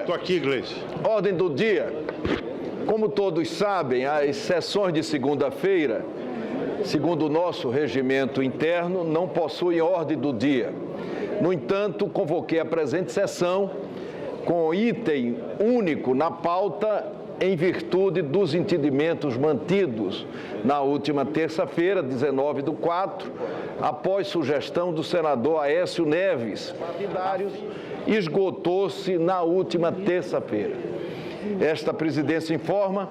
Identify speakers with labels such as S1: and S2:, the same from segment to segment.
S1: Estou aqui, Gleice.
S2: Ordem do dia. Como todos sabem, as sessões de segunda-feira, segundo o nosso regimento interno, não possuem ordem do dia. No entanto, convoquei a presente sessão com item único na pauta em virtude dos entendimentos mantidos na última terça-feira, 19/4, após sugestão do senador Aécio Neves, partidários, esgotou-se na última terça-feira. Esta presidência informa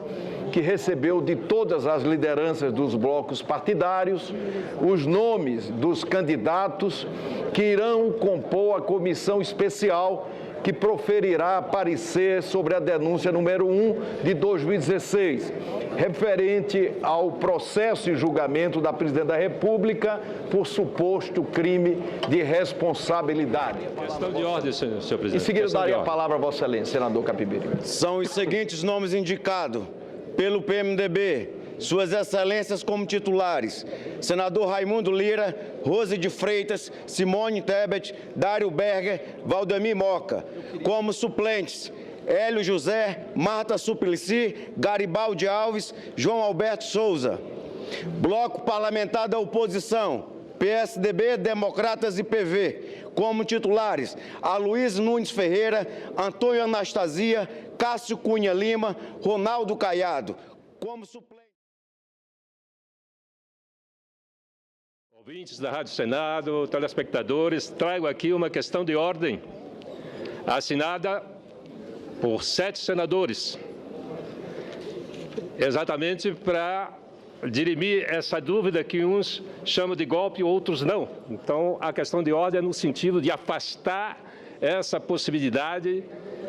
S2: que recebeu de todas as lideranças dos blocos partidários os nomes dos candidatos que irão compor a comissão especial que proferirá parecer sobre a denúncia número 1 de 2016, referente ao processo e julgamento da Presidente da República por suposto crime de responsabilidade.
S3: Questão de ordem, senhor presidente.
S2: Em seguida, daria a palavra a Vossa Excelência, senador Capibiri.
S4: São os seguintes nomes indicados pelo PMDB, Suas Excelências como titulares: senador Raimundo Lira, Rose de Freitas, Simone Tebet, Dário Berger, Valdemir Moca. Como suplentes: Hélio José, Marta Suplicy, Garibaldi Alves, João Alberto Souza. Bloco Parlamentar da Oposição: PSDB, Democratas e PV. Como titulares: Aloysio Nunes Ferreira, Antônio Anastasia, Cássio Cunha Lima, Ronaldo Caiado. Como suplente.
S3: Ouvintes da Rádio Senado, telespectadores, trago aqui uma questão de ordem, assinada por 7 senadores, exatamente para dirimir essa dúvida que uns chamam de golpe e outros não. Então, a questão de ordem é no sentido de afastar essa possibilidade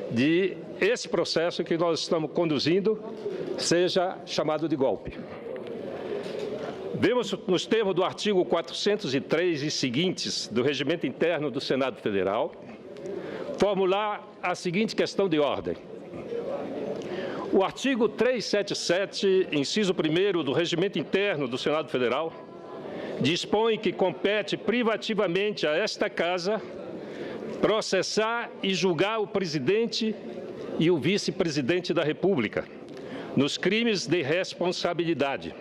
S3: de esse processo que nós estamos conduzindo seja chamado de golpe. Vemos, nos termos do artigo 403 e seguintes do Regimento Interno do Senado Federal, formular a seguinte questão de ordem. O artigo 377, inciso 1º do Regimento Interno do Senado Federal, dispõe que compete privativamente a esta Casa processar e julgar o presidente e o vice-presidente da República nos crimes de responsabilidade.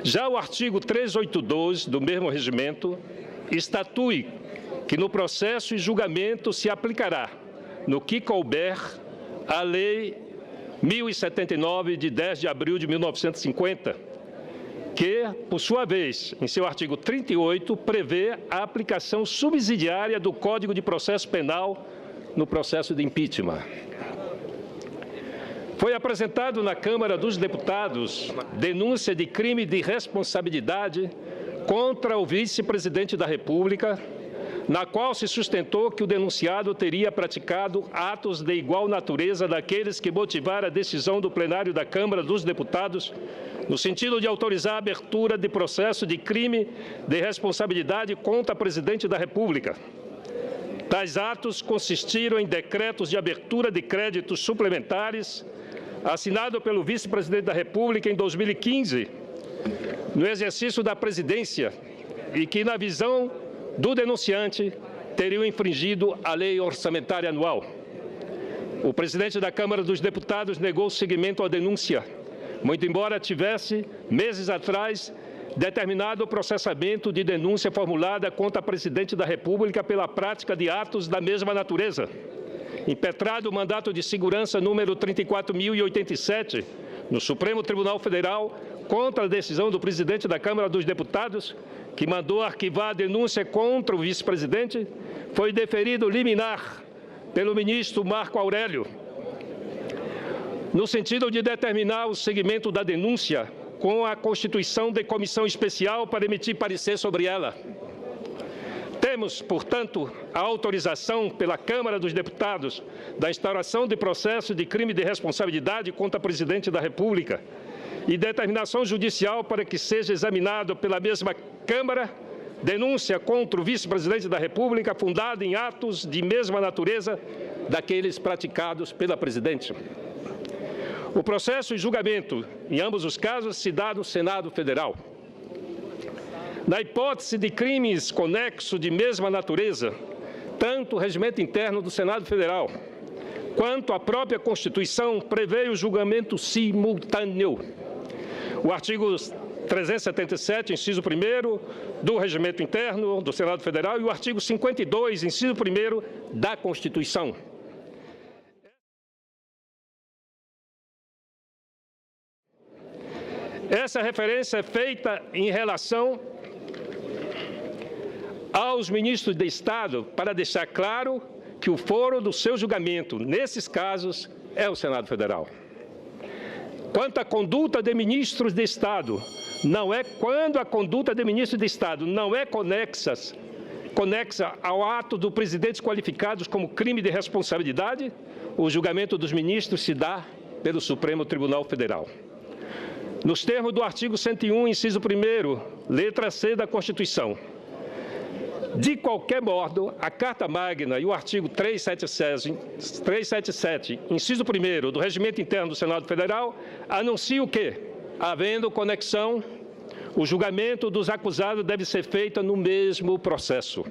S3: Já o artigo 382 do mesmo regimento estatui que no processo e julgamento se aplicará, no que couber, a Lei 1079, de 10 de abril de 1950, que, por sua vez, em seu artigo 38, prevê a aplicação subsidiária do Código de Processo Penal no processo de impeachment. Foi apresentado na Câmara dos Deputados denúncia de crime de responsabilidade contra o vice-presidente da República, na qual se sustentou que o denunciado teria praticado atos de igual natureza daqueles que motivaram a decisão do plenário da Câmara dos Deputados, no sentido de autorizar a abertura de processo de crime de responsabilidade contra o presidente da República. Tais atos consistiram em decretos de abertura de créditos suplementares, assinado pelo vice-presidente da República em 2015, no exercício da presidência, e que, na visão do denunciante, teriam infringido a lei orçamentária anual. O presidente da Câmara dos Deputados negou seguimento à denúncia, muito embora tivesse, meses atrás, determinado o processamento de denúncia formulada contra a presidente da República pela prática de atos da mesma natureza. Impetrado o mandato de segurança número 34.087, no Supremo Tribunal Federal, contra a decisão do presidente da Câmara dos Deputados, que mandou arquivar a denúncia contra o vice-presidente, foi deferido liminar pelo ministro Marco Aurélio, no sentido de determinar o seguimento da denúncia com a constituição de comissão especial para emitir parecer sobre ela. Temos, portanto, a autorização pela Câmara dos Deputados da instauração de processo de crime de responsabilidade contra o presidente da República e determinação judicial para que seja examinado pela mesma Câmara denúncia contra o vice-presidente da República fundada em atos de mesma natureza daqueles praticados pela presidente. O processo e julgamento, em ambos os casos, se dá no Senado Federal. Na hipótese de crimes conexos de mesma natureza, tanto o regimento interno do Senado Federal quanto a própria Constituição prevê o julgamento simultâneo. O artigo 377, inciso 1º, do Regimento Interno do Senado Federal e o artigo 52, inciso 1º, da Constituição. Essa referência é feita em relação aos ministros de Estado para deixar claro que o foro do seu julgamento, nesses casos, é o Senado Federal. Quanto à conduta de ministros de Estado, quando a conduta de ministros de Estado não é conexa ao ato do presidente qualificados como crime de responsabilidade, o julgamento dos ministros se dá pelo Supremo Tribunal Federal. Nos termos do artigo 101, inciso 1º, letra C da Constituição. De qualquer modo, a Carta Magna e o artigo 377, inciso 1º, do Regimento Interno do Senado Federal, anunciam que, havendo conexão, o julgamento dos acusados deve ser feito no mesmo processo.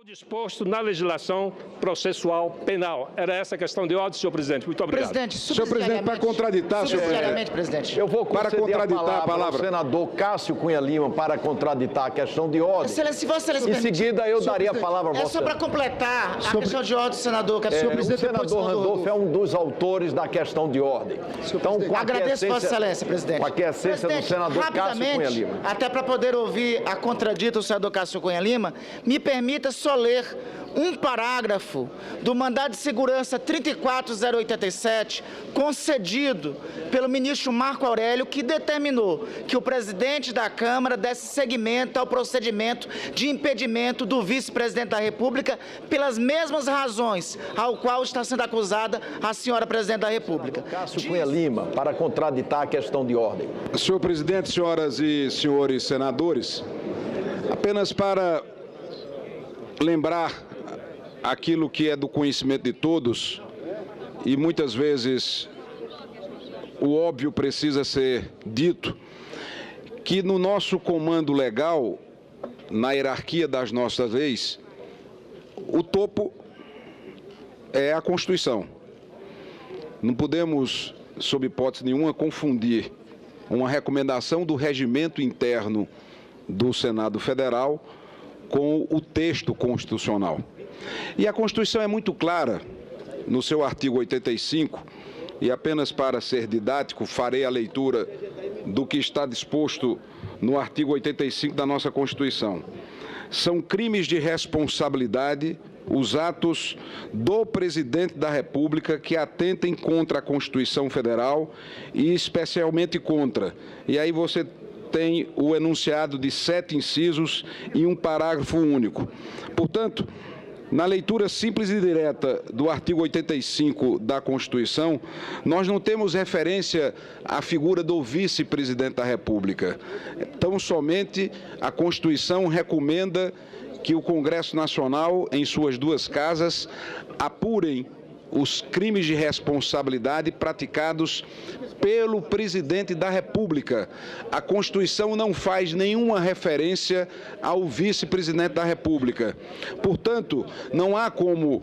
S3: Disposto na legislação processual penal. Era essa a questão de ordem, senhor presidente. Muito obrigado.
S1: Presidente, senhor presidente, para contraditar, senhor presidente.
S2: Eu vou
S1: para contraditar
S2: a palavra ao senador Cássio Cunha Lima para contraditar a questão de ordem.
S1: Excelência, Vossa Excelência,
S2: em seguida, eu daria a palavra a
S1: Vossa Excelência. É só para completar a questão de ordem, senador.
S2: O senador Randolfo é um dos autores da questão de ordem. Então,
S1: agradeço, Vossa Excelência, presidente.
S2: Com a quiescência do senador Cássio Cunha Lima.
S1: Até para poder ouvir a contradita do senador Cássio Cunha Lima, me permita só ler um parágrafo do mandado de segurança 34087, concedido pelo ministro Marco Aurélio, que determinou que o presidente da Câmara desse seguimento ao procedimento de impedimento do vice-presidente da República pelas mesmas razões ao qual está sendo acusada a senhora presidente da República.
S2: Cássio Cunha Lima, para contraditar a questão de ordem.
S5: Senhor presidente, senhoras e senhores senadores, apenas para lembrar aquilo que é do conhecimento de todos, e muitas vezes o óbvio precisa ser dito, que no nosso comando legal, na hierarquia das nossas leis, o topo é a Constituição. Não podemos, sob hipótese nenhuma, confundir uma recomendação do regimento interno do Senado Federal com o texto constitucional. E a Constituição é muito clara no seu artigo 85, e apenas para ser didático, farei a leitura do que está disposto no artigo 85 da nossa Constituição. São crimes de responsabilidade os atos do presidente da República que atentem contra a Constituição Federal e especialmente contra. E aí você tem o enunciado de 7 incisos e um parágrafo único. Portanto, na leitura simples e direta do artigo 85 da Constituição, nós não temos referência à figura do vice-presidente da República. Tão somente a Constituição recomenda que o Congresso Nacional, em suas 2 casas, apurem os crimes de responsabilidade praticados pelo presidente da República. A Constituição não faz nenhuma referência ao vice-presidente da República. Portanto, não há como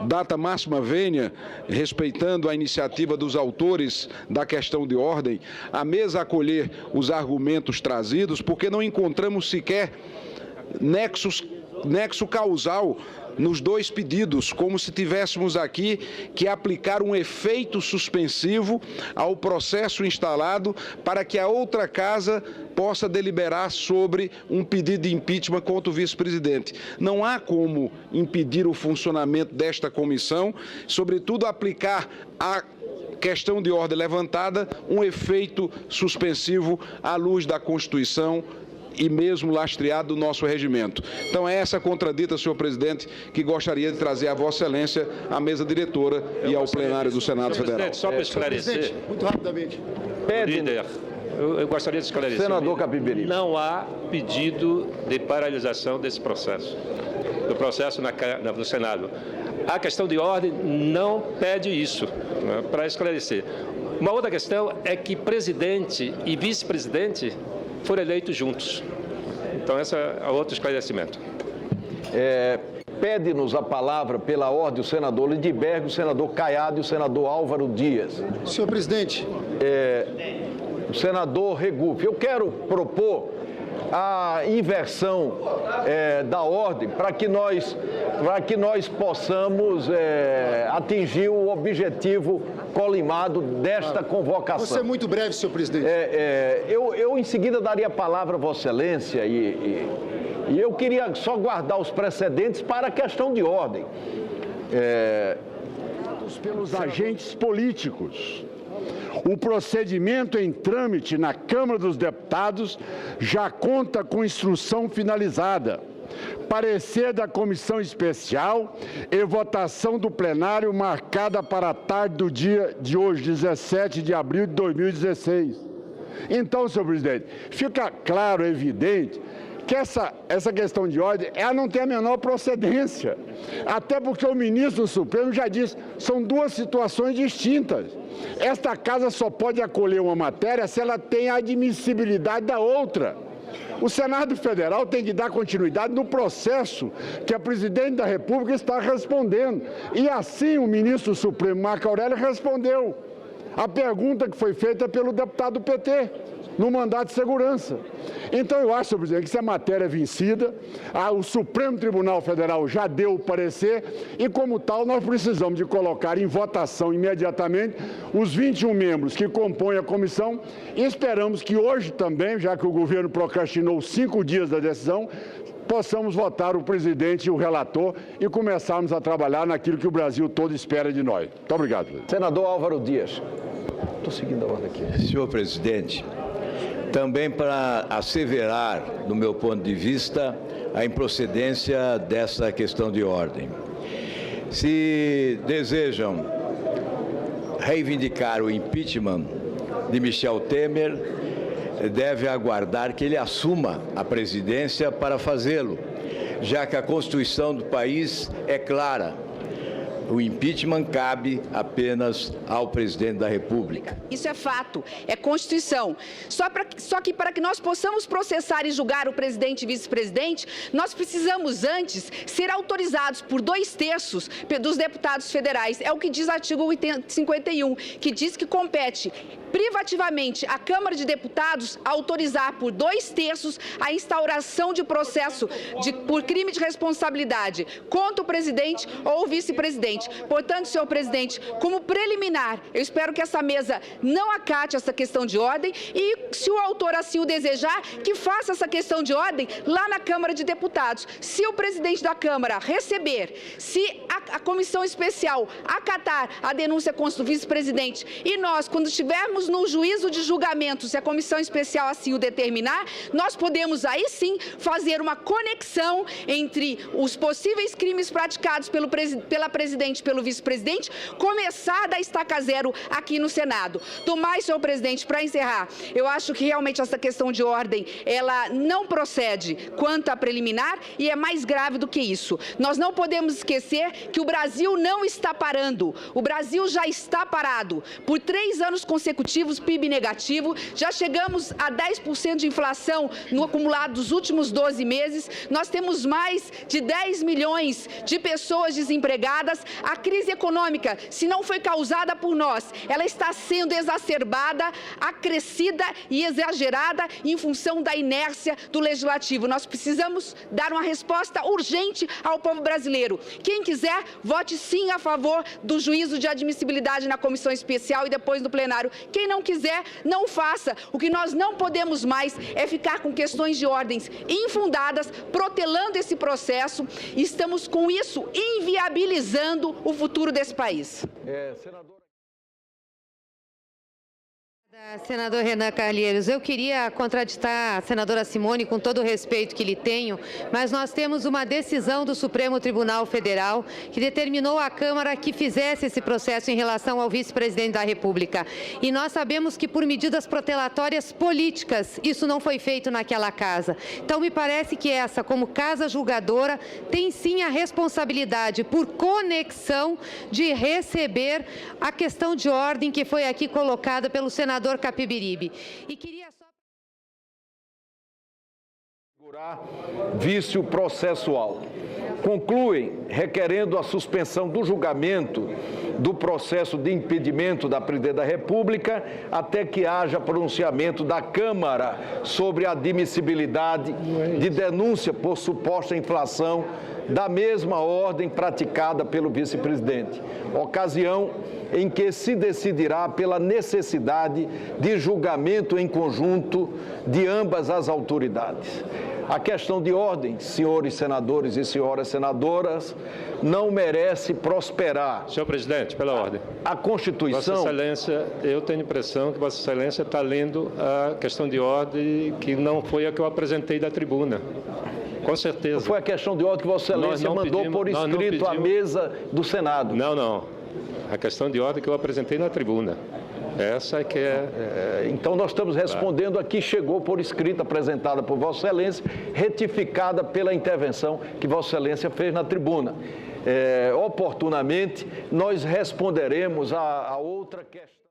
S5: data máxima vênia, respeitando a iniciativa dos autores da questão de ordem, a mesa acolher os argumentos trazidos, porque não encontramos sequer nexo causal nos 2 pedidos, como se tivéssemos aqui que aplicar um efeito suspensivo ao processo instalado para que a outra casa possa deliberar sobre um pedido de impeachment contra o vice-presidente. Não há como impedir o funcionamento desta comissão, sobretudo aplicar a questão de ordem levantada um efeito suspensivo à luz da Constituição e mesmo lastreado do nosso regimento. Então é essa contradita, senhor presidente, que gostaria de trazer a Vossa Excelência à mesa diretora e ao plenário do Senado Federal.
S3: Só para esclarecer,
S1: muito rapidamente.
S3: Líder, eu gostaria de esclarecer.
S2: Senador Capiberibe.
S3: Não há pedido de paralisação desse processo, do processo no Senado. A questão de ordem não pede isso, né, para esclarecer. Uma outra questão é que presidente e vice-presidente foram eleitos juntos. Então, esse é outro esclarecimento.
S2: pede-nos a palavra pela ordem o senador Lindbergh, o senador Caiado e o senador Álvaro Dias.
S6: Senhor presidente.
S2: O senador Regufe. Eu quero propor a inversão da ordem para que nós possamos atingir o objetivo colimado desta convocação.
S6: Você é muito breve, senhor presidente.
S2: Eu em seguida daria a palavra a Vossa Excelência e eu queria só guardar os precedentes para a questão de ordem.
S7: Pelos agentes políticos. O procedimento em trâmite na Câmara dos Deputados já conta com instrução finalizada, parecer da comissão especial e votação do plenário marcada para a tarde do dia de hoje, 17 de abril de 2016. Então, senhor presidente, fica claro, evidente, que essa questão de ordem, ela não tem a menor procedência. Até porque o ministro do Supremo já disse, são duas situações distintas. Esta casa só pode acolher uma matéria se ela tem a admissibilidade da outra. O Senado Federal tem que dar continuidade no processo que a presidente da República está respondendo. E assim o ministro do Supremo, Marco Aurélio, respondeu a pergunta que foi feita pelo deputado do PT, no mandato de segurança. Então, eu acho, senhor presidente, que essa matéria é vencida, o Supremo Tribunal Federal já deu o parecer e, como tal, nós precisamos de colocar em votação imediatamente os 21 membros que compõem a comissão e esperamos que hoje também, já que o governo procrastinou 5 dias da decisão, possamos votar o presidente e o relator e começarmos a trabalhar naquilo que o Brasil todo espera de nós. Muito obrigado.
S2: Senador Álvaro Dias. Estou seguindo a ordem aqui.
S8: Senhor presidente, também para asseverar, do meu ponto de vista, a improcedência dessa questão de ordem. Se desejam reivindicar o impeachment de Michel Temer, deve aguardar que ele assuma a presidência para fazê-lo, já que a Constituição do país é clara. O impeachment cabe apenas ao presidente da República.
S9: Isso é fato, é Constituição. Só que para que nós possamos processar e julgar o presidente e vice-presidente, nós precisamos antes ser autorizados por 2/3 dos deputados federais. É o que diz o artigo 51, que diz que compete privativamente à Câmara de Deputados autorizar por 2/3 a instauração de processo por crime de responsabilidade contra o presidente ou o vice-presidente. Portanto, senhor presidente, como preliminar, eu espero que essa mesa não acate essa questão de ordem e, se o autor assim o desejar, que faça essa questão de ordem lá na Câmara de Deputados. Se o presidente da Câmara receber, se a comissão especial acatar a denúncia contra o vice-presidente e nós, quando estivermos no juízo de julgamento, se a comissão especial assim o determinar, nós podemos aí sim fazer uma conexão entre os possíveis crimes praticados pela presidente e pelo vice-presidente, começar da estaca zero aqui no Senado. Do mais, senhor presidente, para encerrar, eu acho que realmente essa questão de ordem, ela não procede quanto à preliminar e é mais grave do que isso. Nós não podemos esquecer que o Brasil não está parando. O Brasil já está parado. Por 3 anos consecutivos, PIB negativo, já chegamos a 10% de inflação no acumulado dos últimos 12 meses, nós temos mais de 10 milhões de pessoas desempregadas. A crise econômica, se não foi causada por nós, ela está sendo exacerbada, acrescida e exagerada em função da inércia do Legislativo. Nós precisamos dar uma resposta urgente ao povo brasileiro. Quem quiser, vote sim a favor do juízo de admissibilidade na comissão especial e depois no plenário. Quem não quiser, não faça. O que nós não podemos mais é ficar com questões de ordens infundadas, protelando esse processo. Estamos, com isso, inviabilizando o futuro desse país.
S10: Senador Renan Calheiros, eu queria contraditar a senadora Simone com todo o respeito que lhe tenho, mas nós temos uma decisão do Supremo Tribunal Federal que determinou à Câmara que fizesse esse processo em relação ao vice-presidente da República. E nós sabemos que por medidas protelatórias políticas isso não foi feito naquela casa. Então me parece que essa, como casa julgadora, tem sim a responsabilidade por conexão de receber a questão de ordem que foi aqui colocada pelo senador Capibiribe. E queria só...
S2: vício processual. Concluem requerendo a suspensão do julgamento do processo de impedimento da Presidente da República até que haja pronunciamento da Câmara sobre a admissibilidade de denúncia por suposta inflação da mesma ordem praticada pelo vice-presidente, ocasião em que se decidirá pela necessidade de julgamento em conjunto de ambas as autoridades. A questão de ordem, senhores senadores e senhoras senadoras, não merece prosperar.
S3: Senhor presidente, pela ordem.
S2: A Constituição...
S3: Vossa Excelência, eu tenho a impressão que Vossa Excelência está lendo a questão de ordem que não foi a que eu apresentei da tribuna. Com certeza.
S2: Foi a questão de ordem que Vossa Excelência mandou por escrito à mesa do Senado.
S3: Não. A questão de ordem que eu apresentei na tribuna. Essa é que
S2: Então, nós estamos respondendo aqui, chegou por escrito, apresentada por Vossa Excelência, retificada pela intervenção que Vossa Excelência fez na tribuna. Oportunamente, nós responderemos a outra questão.